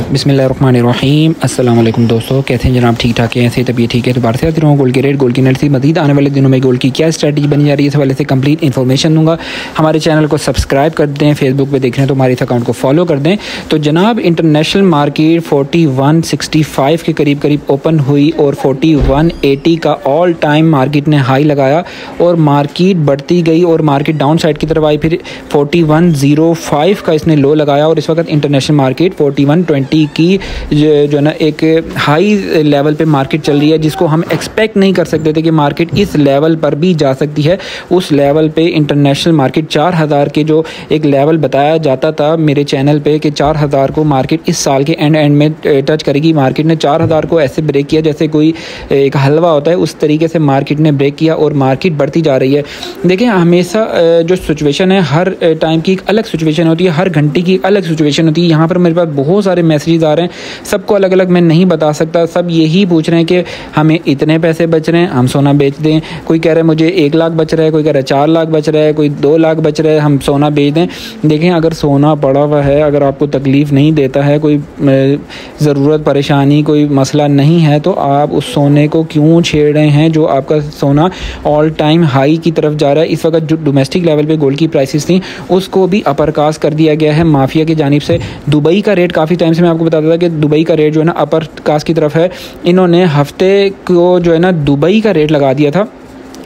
बिस्मिल्लाहिर्रहमानिर्रहीम। अस्सलाम वालेकुम दोस्तों, कैसे हैं जनाब? ठीक ठाक है? ऐसे तबीयत ठीक है? तो बाहर से आती रहूँ। गोल्ड के रेट, गोल्ड की एनालिसिस, मज़ीद आने वाले दिनों में गोल्ड की क्या स्ट्रैटेजी बनी जा रही है, इस हवाले से कंप्लीट इन्फॉर्मेशन दूंगा। हमारे चैनल को सब्सक्राइब कर दें, फेसबुक पे देख रहे हैं तो हमारे इस अकाउंट को फॉलो कर दें। तो जनाब, इंटरनेशनल मार्केट 4165 के करीब करीब ओपन हुई और 4180 का ऑल टाइम मार्केट ने हाई लगाया और मार्केट बढ़ती गई और मार्केट डाउन साइड की तरफ आई। फिर 4105 का इसने लो लगाया और इस वक्त इंटरनेशनल मार्केट 4120 की जो है ना एक हाई लेवल पे मार्केट चल रही है, जिसको हम एक्सपेक्ट नहीं कर सकते थे कि मार्केट इस लेवल पर भी जा सकती है। उस लेवल पे इंटरनेशनल मार्केट 4000 के जो एक लेवल बताया जाता था मेरे चैनल पे कि 4000 को मार्केट इस साल के एंड में टच करेगी। मार्केट ने 4000 को ऐसे ब्रेक किया जैसे कोई एक हलवा होता है, उस तरीके से मार्केट ने ब्रेक किया और मार्केट बढ़ती जा रही है। देखिए, हमेशा जो सिचुएशन है, हर टाइम की एक अलग सिचुएशन होती है, हर घंटे की अलग सिचुएशन होती है। यहाँ पर मेरे पास बहुत सारे मैसेजेस आ रहे हैं, सबको अलग अलग मैं नहीं बता सकता। सब यही पूछ रहे हैं कि हमें इतने पैसे बच रहे हैं, हम सोना बेच दें। कोई कह रहा है मुझे 1 लाख बच रहा है, कोई कह रहा है 4 लाख बच रहा है, कोई 2 लाख बच रहा है, हम सोना बेच दें। देखें, अगर सोना पड़ा हुआ है, अगर आपको तकलीफ़ नहीं देता है, कोई ज़रूरत परेशानी कोई मसला नहीं है, तो आप उस सोने को क्यों छेड़ रहे हैं जो आपका सोना ऑल टाइम हाई की तरफ जा रहा है। इस वक्त जो डोमेस्टिक लेवल पे गोल्ड की प्राइसेस थी, उसको भी अपर कास्ट कर दिया गया है माफिया की जानिब से। दुबई का रेट, काफ़ी टाइम से मैं आपको बताता था कि दुबई का रेट जो है ना अपर कास्ट की तरफ है। इन्होंने हफ्ते को जो है ना दुबई का रेट लगा दिया था।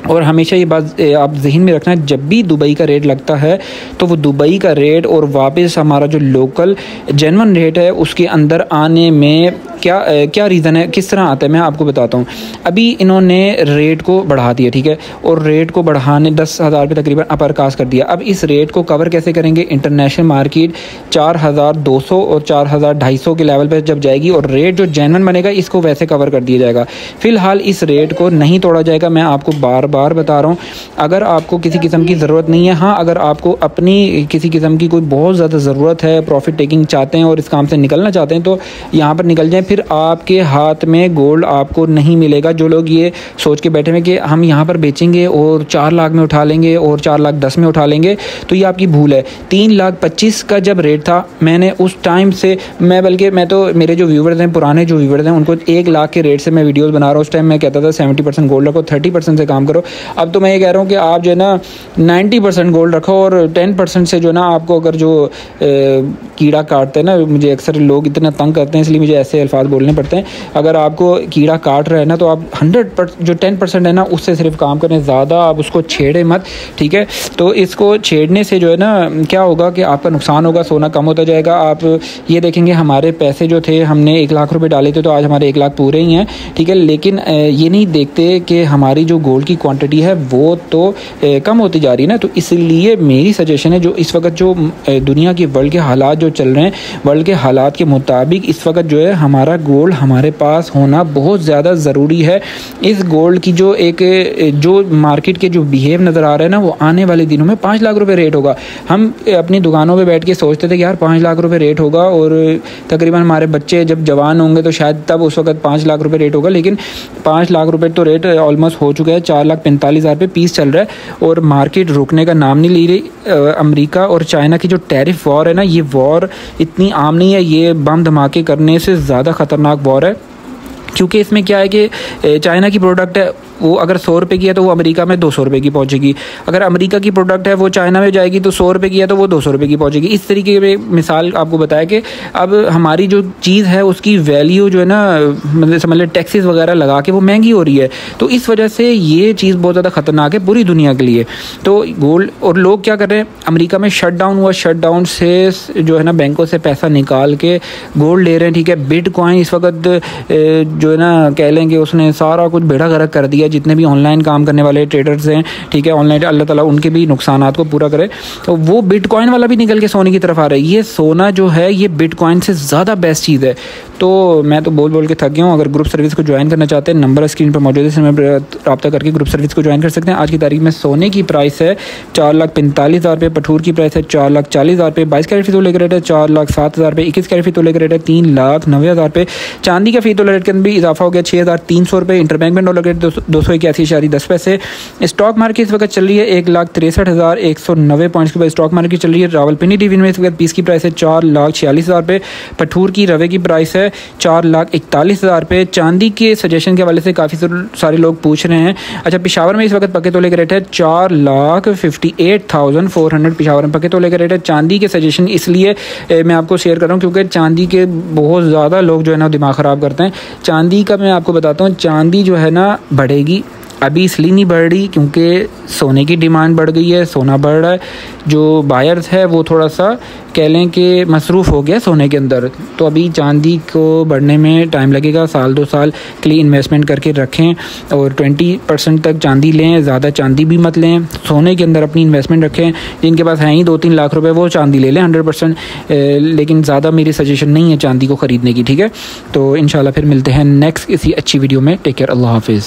और हमेशा ये बात आप जहन में रखना, जब भी दुबई का रेट लगता है तो वो दुबई का रेट और वापस हमारा जो लोकल जेन्युइन रेट है उसके अंदर आने में क्या रीज़न है, किस तरह आता है, मैं आपको बताता हूँ। अभी इन्होंने रेट को बढ़ा दिया, ठीक है, और रेट को बढ़ाने 10,000 पे तकरीबन अपर कास्ट कर दिया। अब इस रेट को कवर कैसे करेंगे? इंटरनेशनल मार्केट 4200 और 4250 के लेवल पर जब जाएगी और रेट जो जेन्युइन बनेगा इसको वैसे कवर कर दिया जाएगा। फ़िलहाल इस रेट को नहीं तोड़ा जाएगा। मैं आपको बार बार बता रहा हूँ, अगर आपको किसी किस्म की ज़रूरत नहीं है, हाँ अगर आपको अपनी किसी किस्म की कोई बहुत ज़्यादा ज़रूरत है, प्रॉफिट टेकिंग चाहते हैं और इस काम से निकलना चाहते हैं, तो यहाँ पर निकल जाएं। फिर आपके हाथ में गोल्ड आपको नहीं मिलेगा। जो लोग ये सोच के बैठे हैं कि हम यहाँ पर बेचेंगे और 4 लाख में उठा लेंगे और 4,10,000 में उठा लेंगे, तो ये आपकी भूल है। 3,25,000 का जब रेट था, मैंने उस टाइम से मैं तो मेरे जो व्यूवर्स हैं, पुराने जो व्यूवर्स हैं, उनको 1 लाख के रेट से मैं वीडियोज़ बना रहा हूँ। उस टाइम मैं कहता था 70% गोल्ड रखो, 30% से काम करो। अब तो मैं ये कह रहा हूँ कि आप जो है ना 90% गोल्ड रखो और 10% से जो है ना आपको अगर जो कीड़ा काटते हैं ना, मुझे अक्सर लोग इतना तंग करते हैं इसलिए मुझे ऐसे अल्फाज बोलने पड़ते हैं। अगर आपको कीड़ा काट रहा है ना, तो आप 100% जो 10% है ना उससे सिर्फ काम करें, ज़्यादा आप उसको छेड़े मत, ठीक है। तो इसको छेड़ने से जो है ना क्या होगा कि आपका नुकसान होगा, सोना कम होता जाएगा। आप ये देखेंगे हमारे पैसे जो थे, हमने 1 लाख रुपए डाले थे तो आज हमारे 1 लाख पूरे ही हैं, ठीक है। लेकिन ये नहीं देखते कि हमारी जो गोल्ड की क्वांटिटी है वो तो कम होती जा रही है ना। तो इसलिए मेरी सजेशन है, जो इस वक्त जो दुनिया की वर्ल्ड के हालात जो चल रहे हैं, वर्ल्ड के हालात के मुताबिक इस वक्त जो है हमारा गोल्ड हमारे पास होना बहुत ज़्यादा ज़रूरी है। इस गोल्ड की जो मार्केट के जो बिहेव नज़र आ रहा है ना, वो आने वाले दिनों में 5 लाख रुपए रेट होगा। हम अपनी दुकानों पे बैठ के सोचते थे कि यार 5 लाख रुपए रेट होगा और तकरीबन हमारे बच्चे जब जवान होंगे तो शायद तब उस वक्त 5 लाख रुपए रेट होगा। लेकिन 5 लाख रुपए तो रेट ऑलमोस्ट हो चुका है, 4,45,000 पे पीस चल रहा है और मार्केट रुकने का नाम नहीं ले रही। अमेरिका और चाइना की जो टैरिफ वॉर है ना, ये वॉर इतनी आम नहीं है, ये बम धमाके करने से ज़्यादा ख़तरनाक वॉर है। क्योंकि इसमें क्या है कि चाइना की प्रोडक्ट है, वो अगर 100 रुपये की है तो वो अमेरिका में 200 रुपये की पहुंचेगी। अगर अमेरिका की प्रोडक्ट है वो चाइना में जाएगी तो 100 रुपये की है तो वो 200 रुपये की पहुंचेगी। इस तरीके की मिसाल आपको बताया कि अब हमारी जो चीज़ है उसकी वैल्यू जो है ना, मतलब समझ लें टैक्सेस वगैरह लगा के वो महंगी हो रही है। तो इस वजह से ये चीज़ बहुत ज़्यादा ख़तरनाक है पूरी दुनिया के लिए। तो गोल्ड, और लोग क्या कर रहे हैं, अमेरिका में शटडाउन हुआ, शटडाउन से जो है ना बैंकों से पैसा निकाल के गोल्ड ले रहे हैं, ठीक है। बिटकॉइन इस वक्त जो है ना कह लेंगे उसने सारा कुछ बेड़ा गर्क कर दिया। जितने भी ऑनलाइन काम करने वाले ट्रेडर्स हैं, ठीक है, ऑनलाइन, अल्लाह ताला उनके भी नुकसानात को पूरा करे। तो वो बिटकॉइन वाला भी निकल के सोने की तरफ आ रहा है। ये सोना जो है ये बिटकॉइन से ज़्यादा बेस्ट चीज़ है। तो मैं तो बोल के थक गया हूँ। अगर ग्रुप सर्विस को ज्वाइन करना चाहते हैं, नंबर स्क्रीन पर मौजूद है, इसमें रब्ता करके ग्रुप सर्विस को ज्वाइन कर सकते हैं। आज की तारीख में सोने की प्राइस है 4,45,000 रुपये, पठूर की प्राइस है 4,40,000 रुपये, 22 कैरेट फी तोले का रेट है 4,07,000 रुपये, 21 कैरेट फी तोले का रेट है 3,90,000 रुपये। चांदी का फी तोले रेट के अंदर भी इजाफा हो गया 6,300 रुपये। इंटरबैंक में डॉलर रेट 281.10 स्टॉक मार्केट इस वक्त चल रही है 1,63,190 पॉइंट्स के बाद स्टॉक मार्केट चल रही है। रावलपिंडी डिवीजन में इस वक्त पीस की प्राइस है 4,46,000 रुपये। पठूर की रवे की प्राइस है 4,41,000 रुपये। चांदी के सजेशन के हवाले से काफ़ी सारे लोग पूछ रहे हैं। अच्छा, पेशावर में इस वक्त पके तोले का रेट है 4,58,400 पेशावर में पके तोले का रेट है। चांदी के सजेशन इसलिए मैं आपको शेयर कर रहा हूँ क्योंकि चांदी के बहुत ज़्यादा लोग जो है ना दिमाग ख़राब करते हैं। चांदी का मैं आपको बताता हूँ, चांदी जो है ना बढ़ेगी, अभी इसलिए नहीं बढ़ रही क्योंकि सोने की डिमांड बढ़ गई है, सोना बढ़ रहा है। जो बायर्स है वो थोड़ा सा कह लें कि मसरूफ़ हो गया सोने के अंदर, तो अभी चांदी को बढ़ने में टाइम लगेगा। 1-2 साल के लिए इन्वेस्टमेंट करके रखें और 20% तक चांदी लें, ज़्यादा चांदी भी मत लें। सोने के अंदर अपनी इन्वेस्टमेंट रखें। जिनके पास हैं ही 2-3 लाख रुपए वो चांदी ले लें 100%, लेकिन ज़्यादा मेरी सजेशन नहीं है चांदी को ख़रीदने की। ठीक है, तो इंशाल्लाह फिर मिलते हैं नेक्स्ट किसी अच्छी वीडियो में। टेक केयर, अल्लाह हाफिज़।